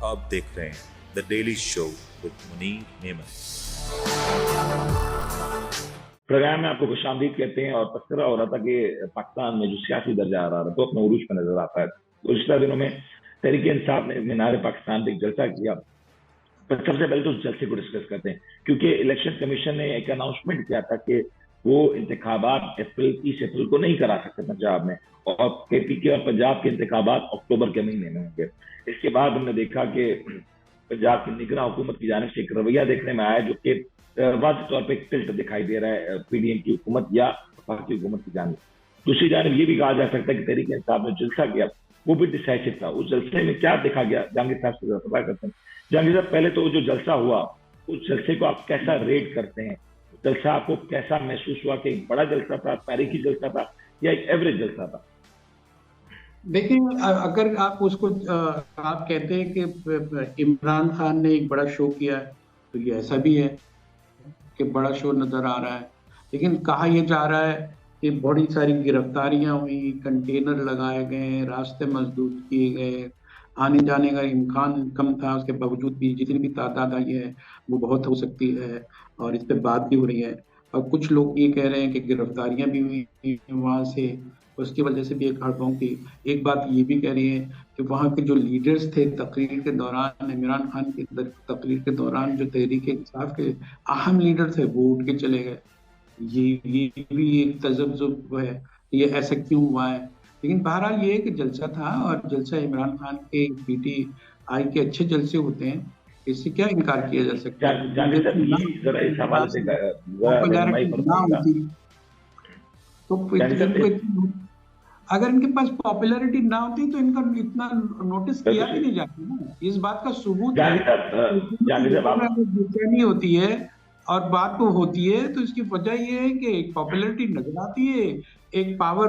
आप देख रहे हैं the daily show with Munir नेमत। प्रोग्राम में आपको खुशामदीद कहते हैं। और तस्करा हो रहा था कि पाकिस्तान में जो सियासी दर्जा आ रहा है तो अपने उरूज पर नजर आता है। गुज़श्ता दिनों में तहरीक इंसाफ ने मीनार पाकिस्तान पे एक जलसा किया। पर सबसे पहले तो उस जलसे को डिस्कस करते हैं, क्योंकि इलेक्शन कमीशन ने एक अनाउंसमेंट किया था कि वो इंतखाबात 30 अप्रैल को नहीं करा सकते पंजाब में, और KPK और पंजाब के इंतखाबात अक्टूबर के महीने में होंगे। इसके बाद हमने देखा कि पंजाब की निगरान हुकूमत की जानिब से एक रवैया देखने में आया जो कि वाज़ेह तौर पर एक टिल्ट दिखाई दे रहा है PDM की हुकूमत या वफाकी हुकूमत की जानिब। दूसरी जानिब ये भी कहा जा सकता है कि तहरीक इंसाफ ने जलसा किया वो भी डिसाइसिव था। उस जलसे में क्या देखा गया, जहांगीर साहब से पता करते हैं। जहांगीर साहब, पहले तो जो जलसा हुआ उस जलसे को आप कैसा रेट करते हैं? जलसा आपको कैसा महसूस हुआ कि एक बड़ा जलसा था, तारीखी जलसा था, या एक एवरेज जलसा था? देखिए, अगर आप उसको आप कहते हैं कि इमरान खान ने एक बड़ा शो किया है, तो ये ऐसा भी है कि बड़ा शो नजर आ रहा है। लेकिन कहा यह जा रहा है कि बड़ी सारी गिरफ्तारियां हुई, कंटेनर लगाए गए, रास्ते मजबूत किए गए, आने जाने का इम्कान कम था, उसके बावजूद भी जितनी भी तादाद आई है वो बहुत हो सकती है, और इस पर बात भी हो रही है। और कुछ लोग ये कह रहे हैं कि गिरफ्तारियां भी हुई वहां से, उसकी वजह से भी एक हड़कंप थी। एक बात ये भी कह रही है कि वहाँ के जो लीडर्स थे तकरीर के दौरान, इमरान खान की तकरीर के दौरान जो तहरीक इंसाफ के अहम लीडर थे वो उठ के चले गए। ये भी एक तजब्जुब है, ये ऐसा क्यों हुआ है। लेकिन बहरहाल ये है कि जलसा था, और जलसा इमरान खान के PTI के अच्छे जलसे होते हैं, इससे क्या इनकार किया जा सकता है। जरा इस हवाले से रहनुमाई ना फरमाइएगा। होती तो अगर इनके पास पॉपुलैरिटी ना होती तो इनका इतना नोटिस किया भी नहीं जाता ना। इस बात का सबूत बेचैनी होती है और बात तो होती है, तो इसकी वजह ये है कि एक पॉपुलैरिटी नजर आती है, एक पावर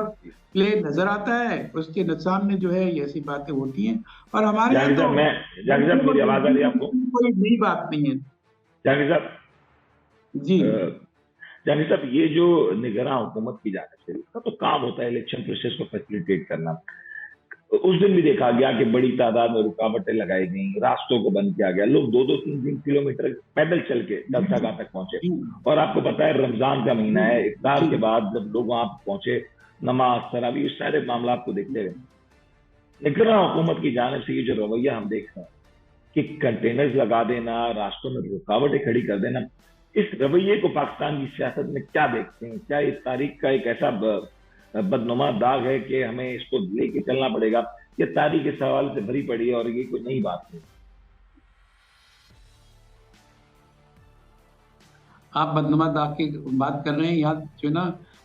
प्ले नजर आता है, उसके सामने जो है ऐसी बातें होती हैं। और हमारे यहाँ तो मेरी आवाज आ रही है आपको? कोई नई बात नहीं है। जहांगीर साहब जी, जहांगीर साहब, ये जो निगरान हुकूमत की जानिब से इसका तो काम होता है इलेक्शन प्रोसेस को फैसिलिटेट करना। उस दिन भी देखा गया कि बड़ी तादाद में रुकावटें लगाई गई, रास्तों को बंद किया गया, लोग 2-3 किलोमीटर पैदल चल के जलसागाह तक पहुंचे। और आपको पता है रमजान का महीना है, इफ्तार के बाद जब लोग वहां पहुंचे, नमाज तरावी सारे मामला को देखते हुए निगरान हुकूमत की जानिब से ये जो रवैया हम देख रहे हैं कि कंटेनर्स लगा देना, रास्तों में रुकावटें खड़ी कर देना, इस रवैये को पाकिस्तान की सियासत में क्या देखते हैं? क्या इस तारीख का एक ऐसा बदनुमा दाग है कि हमें इसको लेके चलना पड़ेगा, ये तारीख इस सवाल से भरी पड़ी है और ये कोई नई बात नहीं? आप बदनुमा दाग की बात कर रहे हैं, यहाँ जो ना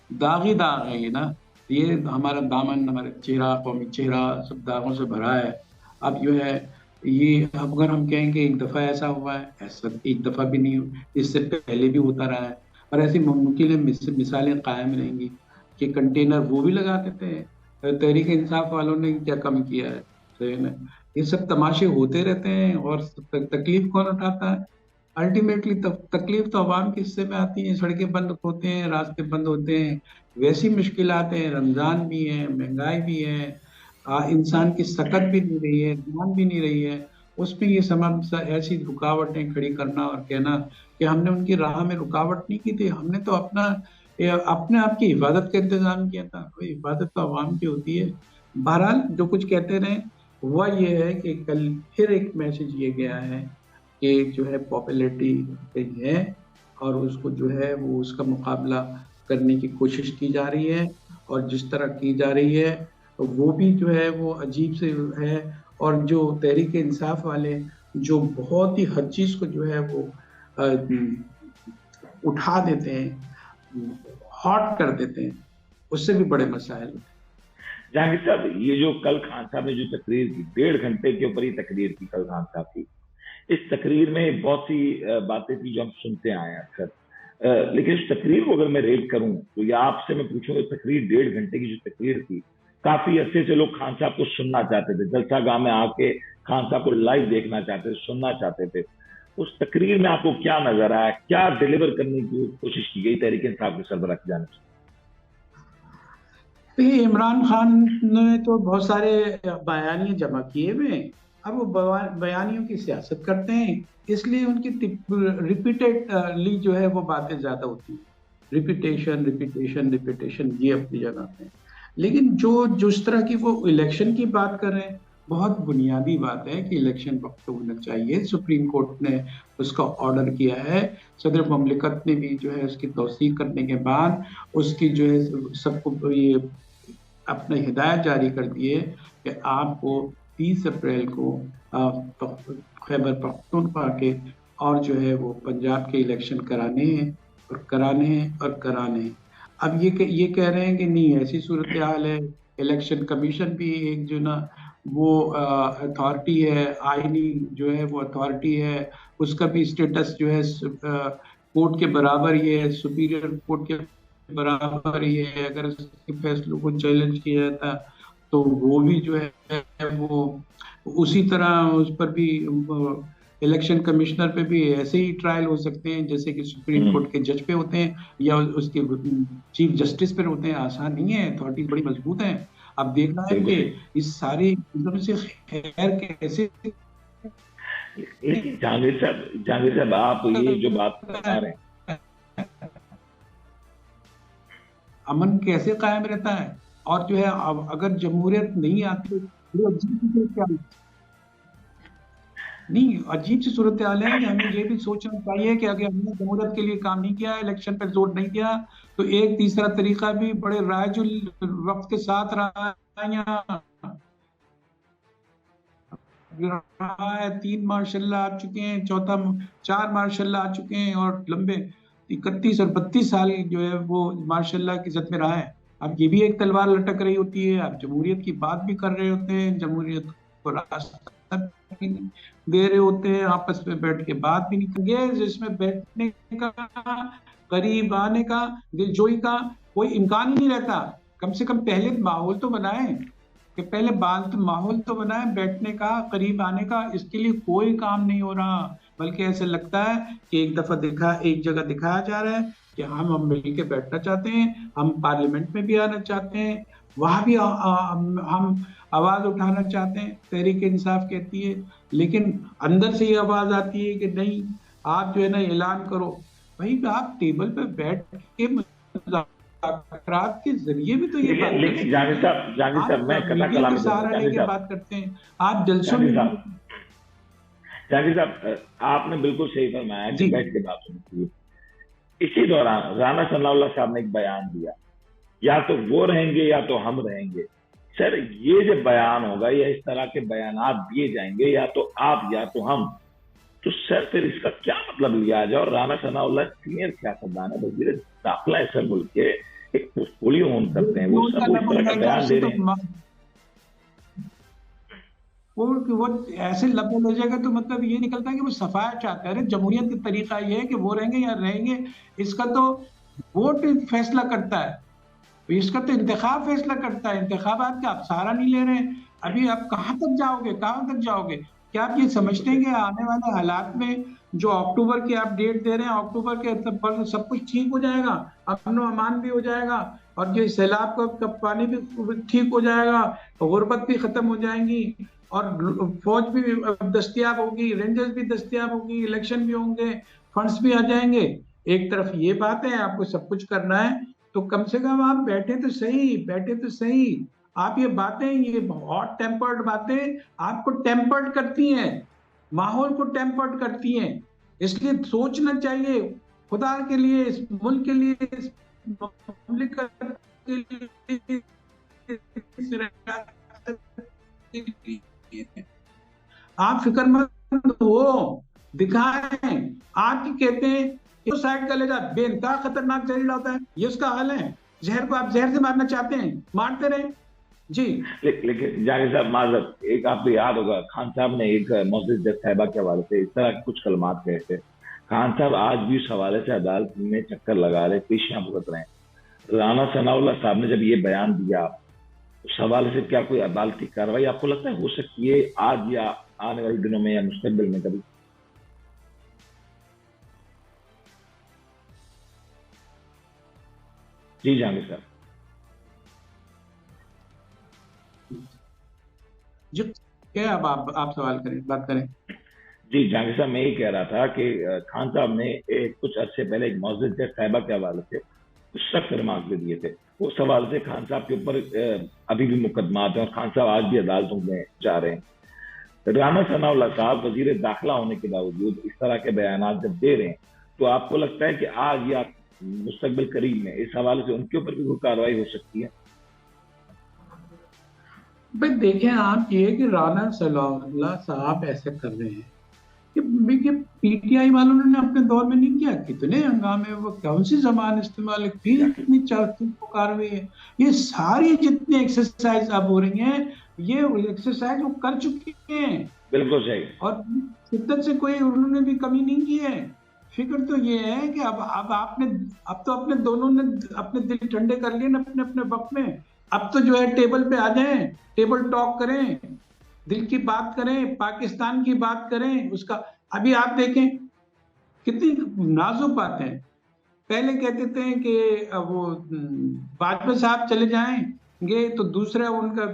दाग ही दाग है, ये ना, ये हमारा दामन, हमारे चेहरा, कौमी चेहरा सब दागों से भरा है। अब जो है ये, अब अगर हम कहें कि एक दफा ऐसा हुआ है, ऐसा एक दफा भी नहीं, इससे पहले भी होता रहा है, और ऐसी मुमकिन मिसालें कायम रहेंगी कि कंटेनर वो भी लगा देते हैं। तहरीक इंसाफ वालों ने क्या कम किया है? तो ये सब तमाशे होते रहते हैं, और तकलीफ कौन उठाता है? अल्टीमेटली तकलीफ तो आवाम के हिस्से में आती है। सड़कें बंद होते हैं, रास्ते बंद होते हैं, वैसी मुश्किलात हैं, रमजान भी है, महंगाई भी है, इंसान की सकत भी नहीं रही है, जान भी नहीं रही है, उसमें ये ऐसी रुकावटें खड़ी करना और कहना कि हमने उनकी राह में रुकावट नहीं की थी, हमने तो अपने आप की हिफाजत का इंतजाम किया था। कोई हिफाजत तो आवाम की होती है। बहरहाल जो कुछ कहते रहे, वह ये है कि कल फिर एक मैसेज ये गया है कि जो है पॉपुलैरिटी है, और उसको जो है वो उसका मुकाबला करने की कोशिश की जा रही है, और जिस तरह की जा रही है वो भी जो है वो अजीब से है। और जो तहरीक इंसाफ वाले जो बहुत ही हर चीज को जो है वो उठा देते हैं, हॉट कर देते हैं, उससे भी बड़े मसाइल होते हैं। जहांगीर साहब, ये जो कल खान साहब ने जो तकरीर की, 1.5 घंटे के ऊपर ही तकरीर की कल खान साहब की, इस तकरीर में बहुत सी बातें थी जो हम सुनते आए हैं अक्सर, लेकिन इस तकरीर को अगर मैं रेट करूं तो या आपसे मैं पूछूंगा, तकरीर 1.5 घंटे की जो तकरीर थी, काफी अरसे से लोग खान साहब को सुनना चाहते थे, जलसागाह में आके खान साहब को लाइव देखना चाहते थे, सुनना चाहते थे। उस तकरीर में आपको क्या नजर आया, क्या डिलीवर करने की कोशिश की गई तहरीक इंसाफ के सरबराह की जानिब से? इमरान खान ने तो बहुत सारे बयानिए जमा किए हुए, अब वो बयानियों की सियासत करते हैं, इसलिए उनकी रिपीटेडली जो है वो बातें ज्यादा होती हैं। रिपीटेशन रिपीटेशन रिपीटेशन, ये अपनी जगह पे। लेकिन जो जिस तरह की वो इलेक्शन की बात कर रहे हैं, बहुत बुनियादी बात है कि इलेक्शन वक्त पे होना चाहिए। सुप्रीम कोर्ट ने उसका ऑर्डर किया है, सदर ममलिकत ने भी जो है उसकी तौसीक करने के बाद उसकी जो है सबको ये अपने हिदायत जारी कर दी है कि आपको 30 अप्रैल को खैबर पख्तूनख्वा के और जो है वो पंजाब के इलेक्शन कराने हैं और कराने हैं और कराने हैं। अब ये कह रहे हैं कि नहीं, ऐसी सूरत हाल है, इलेक्शन कमीशन भी एक जो ना वो अथॉरिटी है, आईनी जो है वो अथॉरिटी है, उसका भी स्टेटस जो है कोर्ट के बराबर ही है, सुपीरियर कोर्ट के बराबर ही है। अगर उसके फैसलों को चैलेंज किया जाता तो वो भी जो है वो उसी तरह उस पर भी इलेक्शन कमिश्नर पे भी ऐसे ही ट्रायल हो सकते हैं जैसे कि सुप्रीम कोर्ट के जज पे होते हैं या उसके चीफ जस्टिस पे होते हैं। आसान नहीं है, अथॉरिटीज बड़ी मजबूत हैं। अब देखना है कि इस सारे से खैर कैसे। लेकिन जहांगीर साहब आप ये जो बात बता रहे हैं, अमन कैसे कायम रहता है? और जो है अगर जमहूरियत नहीं आती तो क्या नहीं, अजीब सी सूरत हाल है कि हमें ये भी सोचना चाहिए कि अगर हमने जमहूरियत के लिए काम नहीं किया, इलेक्शन पर जोर नहीं दिया, तो एक तीसरा तरीका भी बड़े राजुल वक्त के साथ रहा है। 3 मार्शल्ला आ चुके हैं, 4 मार्शल्ला आ चुके हैं और लंबे 31 और 32 साल जो है वो मार्शल्ला की इज्जत में रहा है। अब ये भी एक तलवार लटक रही होती है। आप जमहूरियत की बात भी कर रहे होते हैं, जमहूरियत को रास्ता भी दे रहे होते हैं, आपस में बैठ के बात भी नहीं करेंगे, जिसमें बैठने का, करीब आने का, दिलजोई का कोई इम्कान ही नहीं रहता। कम से कम पहले माहौल तो बनाए कि पहले बात माहौल तो बनाए बैठने का, करीब आने का। इसके लिए कोई काम नहीं हो रहा, बल्कि ऐसे लगता है कि एक जगह दिखाया जा रहा है कि हम मिलकर बैठना चाहते हैं, हम पार्लियामेंट में भी आना चाहते हैं, वहां भी हम आवाज उठाना चाहते हैं, तहरीक इंसाफ कहती है। लेकिन अंदर से ये आवाज आती है कि नहीं, आप जो है ना ऐलान करो। भाई आप टेबल पे बैठ के मुज़ाकरात के जरिए भी तो ये बात कर सकते हैं। जहांगीर साहब मैं कथा मीडिया का सहारा लेके बात करते हैं, आप जलसों में। जहांगीर साहब आपने बिल्कुल सही फरमाया कि बैठ के बात होनी चाहिए। इसी दौरान राना सनाउल्लाह साहब ने एक बयान दिया, या तो वो रहेंगे या तो हम रहेंगे। सर ये जो बयान होगा या इस तरह के बयान दिए जाएंगे, या तो आप या तो हम, तो सर फिर इसका क्या मतलब लिया जाए? और राना सनाउल्लाह सीनियर सियासतदान है, वजीर दाखिला है सर, मुल्क के एक पोर्टफोलियो ओन करते हैं, वो सब इस तरह का बयान दे रहे हैं। वो ऐसे लफ्ज हो जाएगा तो मतलब ये निकलता है कि वो सफाया चाहता है। जमहूरियत का तरीका ये है कि वो रहेंगे या रहेंगे, इसका तो वोट फैसला करता है, इसका तो इंतखाब फैसला करता है। इंतखाबात का आप सहारा नहीं ले रहे हैं। अभी आप कहाँ तक जाओगे, कहाँ तक जाओगे? क्या आप ये समझते हैं कि आने वाले हालात में जो अक्टूबर की आप डेट दे रहे हैं, अक्टूबर के पर सब कुछ ठीक हो जाएगा, अमन अमान भी हो जाएगा, और जो सैलाब का पानी भी ठीक हो जाएगा, गुर्बत भी खत्म हो जाएंगी, और फौज भी दस्तियाब होगी, रेंजर्स भी दस्तियाब होगी, इलेक्शन भी होंगे, फंड्स भी आ जाएंगे? एक तरफ ये बात है, आपको सब कुछ करना है, तो कम से कम आप बैठे तो सही, बैठे तो सही। आप ये बातें, ये हॉट टेम्पर्ड बातें आपको टेम्पर्ड करती हैं, माहौल को टेम्पर्ड करती हैं। इसलिए सोचना चाहिए, खुदा के लिए, इस मुल्क के लिए, इस मुमलिकत के लिए, आप फिक्रमंद हो, दिखाएं। आप की कहते हैं साइड का ले जा, बेनता खतरनाक जहरीला होता है, ये उसका हाल है। जहर को आप जहर से मारना चाहते हैं, मारते रहे जी। लेकिन जाकिर साहब माजरत, एक आपको याद होगा खान साहब ने एक मोअज़्ज़िज़ जज साहिबा के हवाले से इस तरह कुछ कलमात कहे थे। खान साहब आज भी उस हवाले से अदालत में चक्कर लगा रहे, पेशियां भुगत रहे हैं। राना सनाउल्लाह साहब ने जब ये बयान दिया, उस हवाले से क्या कोई अदालती कार्रवाई आपको लगता है हो सकती है आज या आने वाले दिनों में या मुस्तकबिल में कभी? जी जहांगीर साहब। जो क्या आप सवाल करें, बात करें। जी जहांगीर साहब, मैं ये कह रहा था कि खान साहब ने कुछ अरसे पहले एक मौजूद साहिबा के हवाले से कुछ सख्त रिमार्क भी दिए थे। उस हवाले से खान साहब के ऊपर अभी भी मुकदमात हैं और खान साहब आज भी अदालतों में जा रहे हैं। राना सनाउल्लाह साहब वजीर दाखिला होने के बावजूद इस तरह के बयान जब दे रहे हैं, तो आपको लगता है कि आज या मुस्तकबिल करीब में इस हवाले से उनके ऊपर भी कोई कार्रवाई हो सकती है? भाई देखें आप, ये कि राना सनाउल्लाह साहब ऐसे कर रहे हैं कि पीटीआई वालों ने अपने दौर में नहीं किया? कितने हंगामे, वो कौन सी जबान इस्तेमाल है, फिर इतनी पुकार हुई है। ये सारी जितनी एक्सरसाइज अब हो रही हैं, ये एक्सरसाइज वो कर चुके हैं। बिल्कुल सही। और शिद्दत से कोई उन्होंने भी कमी नहीं की है। फिक्र तो ये है कि अब तो अपने दोनों ने अपने दिल ठंडे कर लिए ना अपने अपने वक्त में। अब तो जो है टेबल पे आ जाएं, टेबल टॉक करें, दिल की बात करें, पाकिस्तान की बात करें। उसका अभी आप देखें कितनी नाजुक बात है। पहले कहते थे कि वो वाजपेयी साहब चले जाएंगे तो दूसरा उनका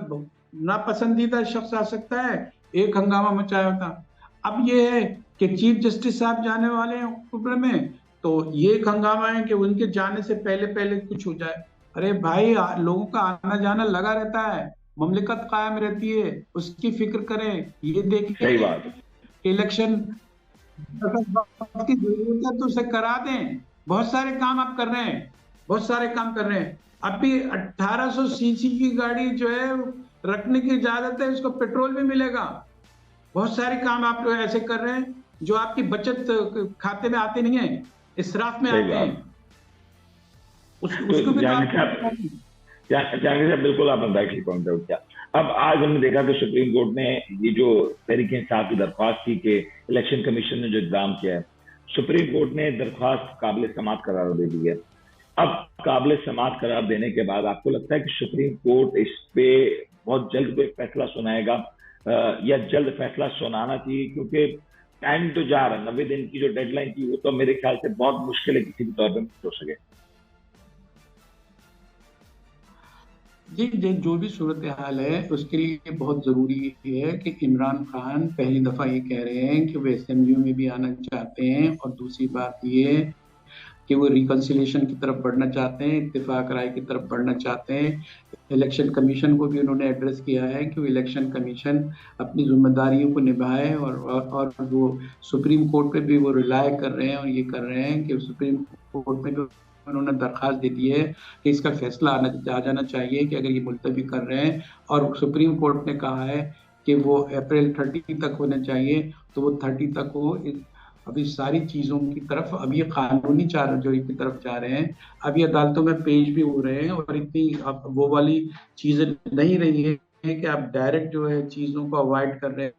नापसंदीदा शख्स आ सकता है, एक हंगामा मचाया होता। अब ये है कि चीफ जस्टिस साहब जाने वाले हैं अक्टूबर में, तो ये एक हंगामा है कि उनके जाने से पहले पहले कुछ हो जाए। अरे भाई, लोगों का आना जाना लगा रहता है, ममलिकत कायम रहती है, उसकी फिक्र करें। ये देखें सही बात, इलेक्शन की जरूरत है तो उसे करा दें। बहुत सारे काम आप कर रहे हैं, बहुत सारे काम कर रहे हैं। अभी 1800 सीसी की गाड़ी जो है रखने की इजाजत है, उसको पेट्रोल भी मिलेगा। बहुत सारे काम आप ऐसे कर रहे हैं जो आपकी बचत खाते में आते नहीं है, इसराफ में आते हैं। उसको भी जहांगीर साहब बिल्कुल आपने राइटली पॉइंट आउट किया। अब आज हमने देखा कि सुप्रीम कोर्ट ने ये जो तहरीक इंसाफ की दरख्वास्त की कि इलेक्शन कमीशन ने जो इकदाम किया है, सुप्रीम कोर्ट ने दरख्वास्त काबिल समात करार दे दी है। अब काबिल समात करार देने के बाद आपको लगता है कि सुप्रीम कोर्ट इस पे बहुत जल्द कोई फैसला सुनाएगा या जल्द फैसला सुनाना चाहिए? क्योंकि टाइम तो जा रहा है, 90 दिन की जो डेडलाइन थी वो तो मेरे ख्याल से बहुत मुश्किल है किसी भी तौर पर हो सके। जी, जो भी सूरत हाल है उसके लिए बहुत ज़रूरी है कि इमरान खान पहली दफ़ा ये कह रहे हैं कि वो असेंबली में भी आना चाहते हैं, और दूसरी बात ये है कि वो रिकन्सिलिएशन की तरफ बढ़ना चाहते हैं, इत्तेफाक राय की तरफ बढ़ना चाहते हैं। इलेक्शन कमीशन को भी उन्होंने एड्रेस किया है कि वो इलेक्शन कमीशन अपनी जिम्मेदारियों को निभाए, और वो सुप्रीम कोर्ट पे भी वो रिलाय कर रहे हैं और ये कर रहे हैं कि सुप्रीम कोर्ट में भी उन्होंने दरखास्त दे दी है कि इसका फैसला आ जाना चाहिए कि अगर ये मुलतवी कर रहे हैं, और सुप्रीम कोर्ट ने कहा है कि वो अप्रैल 30 तक होने चाहिए, तो वो 30 तक हो। अभी सारी चीज़ों की तरफ, अब ये कानूनी चाराजोई की तरफ जा रहे हैं, अभी अदालतों में पेश भी हो रहे हैं, और इतनी अब वो वाली चीज़ें नहीं रही है कि आप डायरेक्ट जो है चीज़ों को अवॉइड कर रहे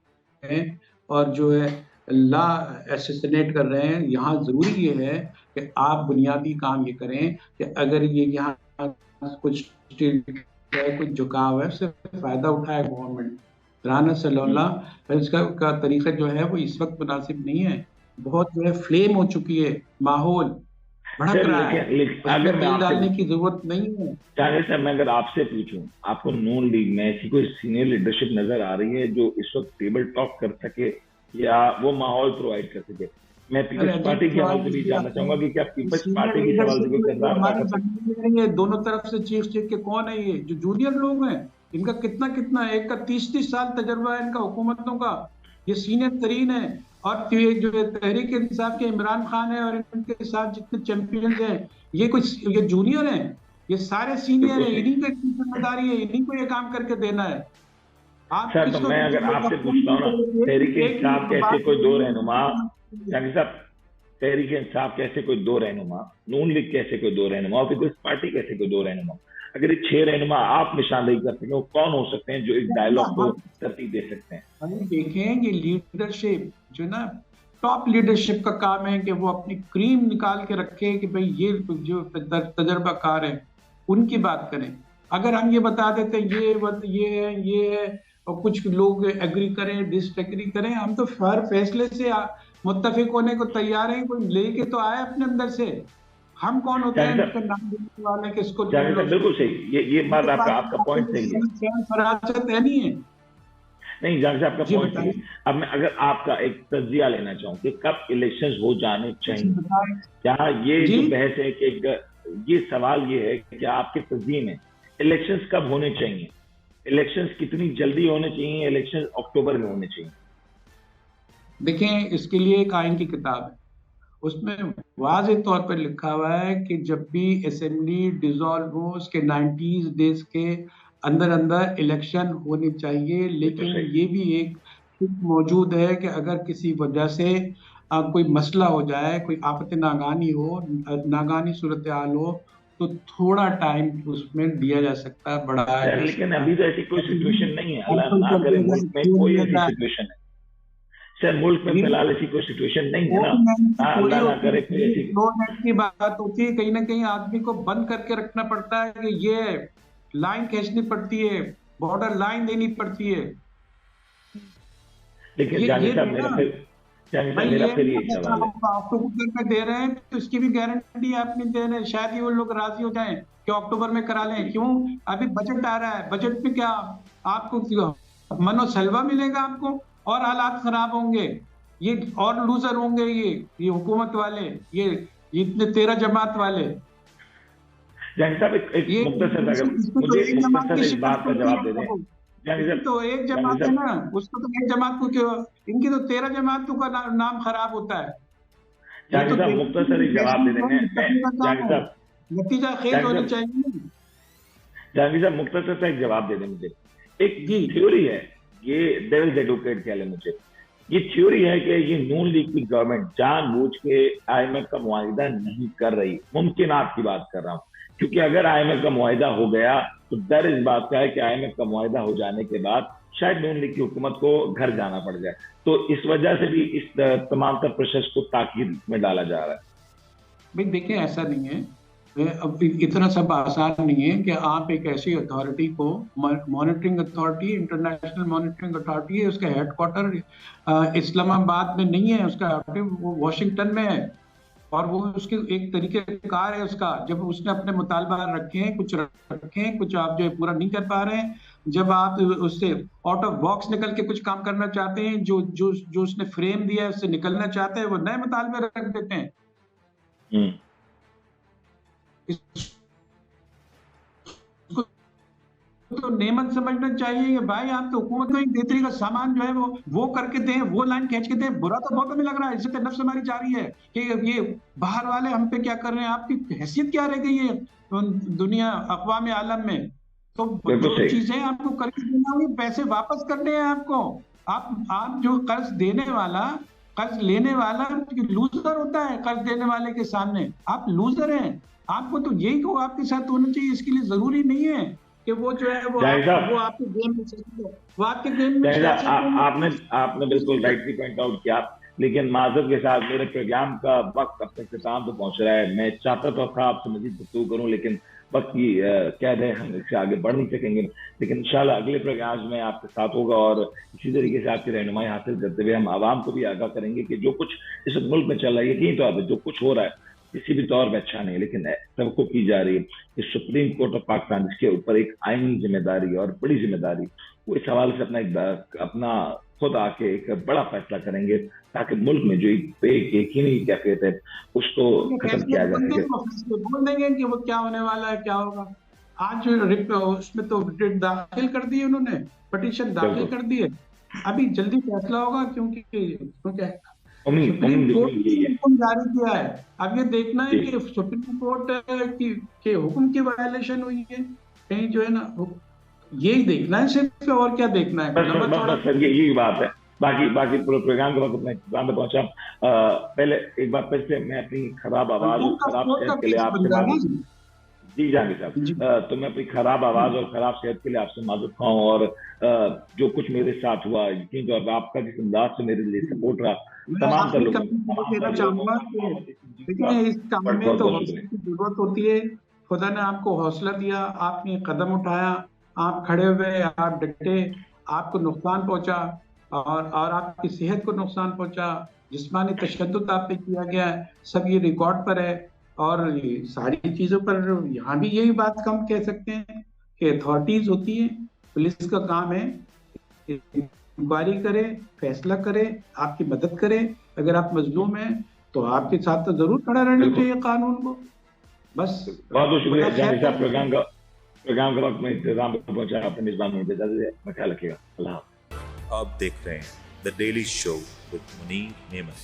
हैं और जो है ला एसेसिनेट कर रहे हैं। यहाँ ज़रूरी ये है कि आप बुनियादी काम ये करें कि अगर ये यहाँ कुछ कुछ झुकाव है, उससे फ़ायदा उठाए गवर्नमेंट। राना सनाउल्लाह इसका तरीका जो है वो इस वक्त मुनासिब नहीं है, बहुत जो है फ्लेम हो चुकी है, माहौल भड़क रहा है, अगर तेल डालने की जरूरत नहीं है। जाहिर साहब, मैं अगर आपसे पूछूं, आपको नून लीग में ऐसी कोई सीनियर लीडरशिप नजर आ रही है जो इस वक्त टेबल टॉक कर सके या वो माहौल प्रोवाइड कर सके? मैं पीपल्स पार्टी के हवाले से भी जानना चाहूंगा कि क्या पीपल्स पार्टी की सवाल से कोई किरदार कर सकते हैं? दोनों तरफ से चीफ के कौन है? ये जो जूनियर लोग हैं, इनका कितना एक का 30-30 साल तजर्बा है इनका हुकूमतों का, ये सीनियर तरीन है। और ये जो तहरीक इंसाफ के इमरान खान है और इनके साथ जितने चैंपियंस हैं, ये जूनियर हैं, ये सारे सीनियर हैं, इन्हीं की जिम्मेदारी है, इन्हीं को ये काम करके देना है। सर, तो मैं अगर आपसे पूछता हूँ ना, तहरीक इंसाफ कैसे कोई दो रहनुमा, तहरीक इंसाफ कैसे कोई दो रहनुमा, नून लीग कैसे कोई दो रहनुमा, और पीपल्स पार्टी कैसे कोई दो रहनुमा, अगर ये 6 रहनुमा आप निशानदेही कर सकें, वो कौन हो सकते हैं जो इस डायलॉग को तरतीब दे सकते हैं? हम देखें, ये लीडरशिप जो ना, टॉप लीडरशिप का काम है कि वो अपनी क्रीम निकाल के रखे कि भाई ये जो तजर्बाकार है उनकी बात करें। अगर हम ये बता देते ये है और कुछ लोग एग्री करें, डिसएग्री करें, हम तो हर फैसले से मुत्तफिक होने को तैयार हैं, कोई लेके तो आए अपने अंदर से। हम कौन होते हैं इनका नाम देने वाले, किसको? बिल्कुल सही, ये बात आपका पॉइंट सही है। फरासत है नहीं है। नहीं जान से आपका जी पॉइंट बताइए। है। अब मैं अगर आपका एक तज्जिया लेना चाहूँ कि कब इलेक्शंस हो जाने जी चाहिए, बताएं। क्या ये जी जो बहस है कि ये सवाल ये है कि क्या आपके तज्जिए में इलेक्शंस कब होने चाहिए, इलेक्शंस कितनी जल्दी होने चाहिए, इलेक्शंस अक्टूबर में होने चाहिए? देखें, इसके लिए एक आइन की किताब है, उसमें वाज़ेह तौर पर लिखा हुआ है कि जब भी असेंबली डिसॉल्व हो उसके 90 डेज के अंदर अंदर इलेक्शन होने चाहिए। ये तो लेकिन सही। ये भी एक चीज़ मौजूद है कि अगर किसी वजह से कोई मसला हो जाए, कोई आफत नागानी हो, नागानी सूरत हाल हो, तो थोड़ा टाइम उसमें दिया जा सकता है, बढ़ाया सर जा लेकिन सकता अभी है। तो ऐसी कोई अभी भी सिचुएशन नहीं है, अल्लाह कैंसिल ना कर करे दिया जाए, मुल्क में छोड़ कोई दिया ऐसी जाए। सिचुएशन है। सर मुल्क में जी, फिलहाल ऐसी कोई सिचुएशन नहीं है ना। कोविड-19 की हाँ थोड़ी अल्लाह ना होती है, करे कोई थोड़ी ऐसी। फ्लो नेट की बात होती है। कहीं ना कहीं आदमी को बंद करके रखना पड़ता है कि ये लाइन खींचनी पड़ती है, बॉर्डर लाइन देनी पड़ती है। लेकिन ये जानी साहब है मेरा ना फिर, जानी भाई, साहब मेरा ये फिर ना यही अगर सवाल है। आप अक्टूबर में दे रहे हैं तो इसकी भी गारंटी आप नहीं दे रहे हैं। शायद ही वो लोग राजी हो जाएं कि अक्टूबर में करा लें। क्यों? अभी बजट आ रहा है, बजट में क्या आपको मनोसलवा मिलेगा आपको, और हालात खराब होंगे, ये और लूजर होंगे, ये हुकूमत वाले, ये इतने 13 जमात वाले। जानी साहब एक ये मुख्तसर अगर इसमें तो मुझे एक जमात की मुख्तसर इस बात शिकस्त का होती जवाब है दे दें। बाबू। जानी इसकी साहब, तो एक जानी जमात है साहब, ना, उसको तो एक जमात को क्यों, इनकी तो 13 जमातों का नाम खराब होता है। ये जानी तो साहब मुख्तसर बेसिकली एक जवाब दे दें। बेसिक मैं करने का जानी काम है, साहब, नतीजा खेज जानी होनी साहब, चाहिए। जानी साहब मुख्तसर सा एक जवाब दे दें मुझे। एक जी थ्योरी है, ये डेविल्स एडवोकेट कह लें मुझे, ये थ्योरी है कि ये नून लीग की गवर्नमेंट जानबूझ के आईएमएफ का मुआहिदा नहीं कर रही। मुमकिनात की बात कर रहा हूँ, क्योंकि अगर आईएमएफ का मुआहिदा हो गया तो डर इस बात का है कि आईएमएफ का मुआहिदा हो जाने के बाद शायद नून लीग की हुकूमत को घर जाना पड़ जाए। तो इस वजह से भी इस तमाम तर प्रोसेस को ताकीद में डाला जा रहा है। भाई, देखिए ऐसा नहीं है। अब इतना सब आसान नहीं है कि आप एक ऐसी अथॉरिटी को, monitoring authority, international monitoring authority है, उसका हेडक्वार्टर इस्लामाबाद में नहीं है, उसका वो वॉशिंगटन में है। और वो उसके एक तरीके कार है उसका, जब उसने अपने मुतालबा रखे हैं, कुछ आप जो है पूरा नहीं कर पा रहे हैं, जब आप उससे आउट ऑफ बॉक्स निकल के कुछ काम करना चाहते हैं, जो जो जो उसने फ्रेम दिया है उससे निकलना चाहते हैं, वो नए मुतालबे रख देते हैं। हम्म। तो नेमत समझना चाहिए कि भाई आप तो हुकूमत में बेहतरी का सामान जो है वो करके दें, वो लाइन खींच के दें। बुरा तो बहुत हमें लग रहा है, इससे तो नफ्स हमारी जा रही है कि ये बाहर वाले हम पे क्या कर रहे हैं, आपकी हैसियत क्या रह गई है दुनिया अक़वाम आलम में। तो बिल्कुल जो सही। चीजें आपको करके देना होगी, पैसे वापस करने हैं आपको। आप जो कर्ज देने वाला, कर्ज लेने वाला लूजर होता है, कर्ज देने वाले के सामने आप लूजर हैं। आपको तो यही को आपके साथ होना चाहिए। इसके लिए जरूरी नहीं है कि वो जो है वो जाहिर साहब, वो आपके गेम में शामिल है, वो आपके गेम में जाहिर साहब, शामिल आपने आपने बिल्कुल राइटली पॉइंट आउट किया। लेकिन माजरत के साथ मेरे प्रोग्राम का वक्त अपने इख्तिताम पे पहुंच रहा है। मैं चाहता तो था आपसे मजीद गुफ्तगू करूं, लेकिन वक्त की कैद है, हम इससे आगे बढ़ नहीं सकेंगे। लेकिन इंशाल्लाह अगले प्रोग्राम में आपके साथ होगा और इसी तरीके से आपकी रहनुमाई हासिल करते हुए हम आवाम को भी आगाह करेंगे कि जो कुछ इस मुल्क में चल रहा है, यकीन तौर पर जो कुछ हो रहा है किसी भी तौर में अच्छा नहीं, लेकिन सबको की जा रही है। इस सुप्रीम कोर्ट ऑफ पाकिस्तान, जिसके ऊपर एक आईनी जिम्मेदारी और बड़ी जिम्मेदारी, वो इस हवाले से अपना खुद आके एक बड़ा फैसला करेंगे, ताकि मुल्क में जो एक यकीनी कैफियत है उसको खत्म किया जा सके। बोल देंगे कि वो क्या होने वाला है, क्या होगा। आज उसमें तो रिट दाखिल कर दिए उन्होंने, पिटीशन दाखिल कर दिए। अभी जल्दी फैसला होगा, क्योंकि सुप्रीम कोर्ट ने हुक्म जारी किया है। अब ये देखना है कि सुप्रीम कोर्ट के हुक्म की वायलेशन हुई है कहीं, जो है ना, यही देखना है सिर्फ, और क्या देखना है। बस सर यही बात है। बाकी बाकी पूरे प्रोग्राम के वक्त अपने प्रोग्राम में पहुंचा। पहले एक बार फिर से मैं अपनी खराब आवाज और खराब सेहत के लिए आपसे माजूद, जी जानी साहब, तो मैं अपनी खराब आवाज और खराब सेहत के लिए आपसे माजूद खाऊं। और जो कुछ मेरे साथ हुआ, यकीन तौर पर आपका जिस अंदाज से मेरे लिए सपोर्ट रहा, तमाम तर लोगों कहना चाहूंगा कि देखिए, इस काम में तो हौसले की जरूरत होती है। खुदा ने आपको हौसला दिया, आपने कदम उठाया, आप खड़े हुए, आप डटे, आपको नुकसान पहुंचा और आपकी सेहत को नुकसान पहुंचा, जिस्मानी तशद्दुद आप पे किया गया है, सब ये रिकॉर्ड पर है। और सारी चीजों पर यहाँ भी यही बात हम कह सकते हैं कि अथॉरिटीज होती है, पुलिस का काम है इंक्वायरी करे, फैसला करे, आपकी मदद करे। अगर आप मजलूम हैं तो आपके साथ तो जरूर खड़ा रहना चाहिए कानून को। बस बहुत बहुत शुक्रिया खुदा खैर जानी साहब, करे। प्रोग्राम का वक्त में इंतजाम पर पहुंचा, अपने मेजबान में अपना ख्याल रखिएगा। अल्लाह हाफ़िज़। आप देख रहे हैं the daily show with Munir नेमत।